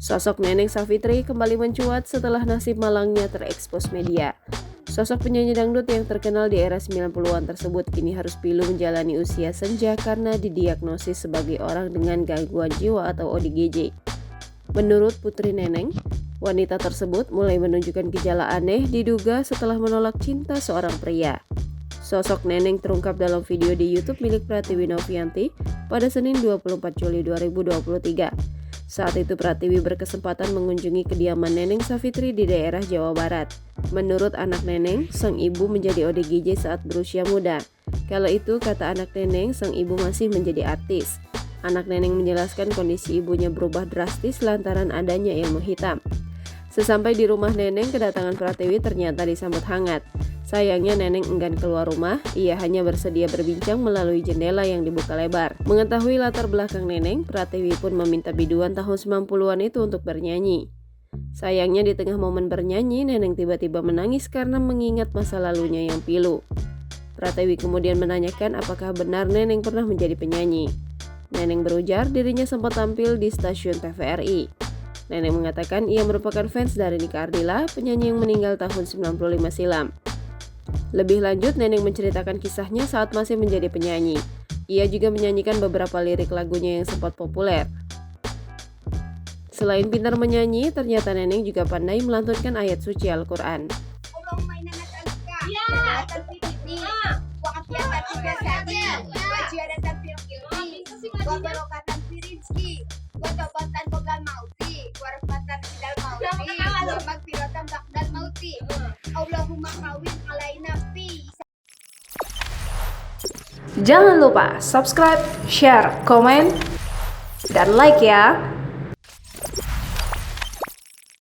Sosok Neneng Savitri kembali mencuat setelah nasib malangnya terekspos media. Sosok penyanyi dangdut yang terkenal di era 90-an tersebut kini harus pilu menjalani usia senja karena didiagnosis sebagai orang dengan gangguan jiwa atau ODGJ. Menurut Putri Neneng, wanita tersebut mulai menunjukkan gejala aneh diduga setelah menolak cinta seorang pria. Sosok Neneng terungkap dalam video di YouTube milik Pratiwi Novianti pada Senin 24 Juli 2023. Saat itu Pratiwi berkesempatan mengunjungi kediaman Neneng Savitri di daerah Jawa Barat. Menurut anak Neneng, sang ibu menjadi ODGJ saat berusia muda. Kala itu, kata anak Neneng, sang ibu masih menjadi artis. Anak Neneng menjelaskan kondisi ibunya berubah drastis lantaran adanya ilmu hitam. Sesampai di rumah Neneng, kedatangan Pratiwi ternyata disambut hangat. Sayangnya Neneng enggan keluar rumah, ia hanya bersedia berbincang melalui jendela yang dibuka lebar. Mengetahui latar belakang Neneng, Pratiwi pun meminta biduan tahun 90-an itu untuk bernyanyi. Sayangnya di tengah momen bernyanyi, Neneng tiba-tiba menangis karena mengingat masa lalunya yang pilu. Pratiwi kemudian menanyakan apakah benar Neneng pernah menjadi penyanyi. Neneng berujar dirinya sempat tampil di stasiun TVRI. Neneng mengatakan ia merupakan fans dari Nika Ardila, penyanyi yang meninggal tahun 95 silam. Lebih lanjut, Neneng menceritakan kisahnya saat masih menjadi penyanyi. Ia juga menyanyikan beberapa lirik lagunya yang sempat populer. Selain pintar menyanyi, ternyata Neneng juga pandai melantunkan ayat suci Al-Quran. Jangan lupa subscribe, share, komen, dan like ya.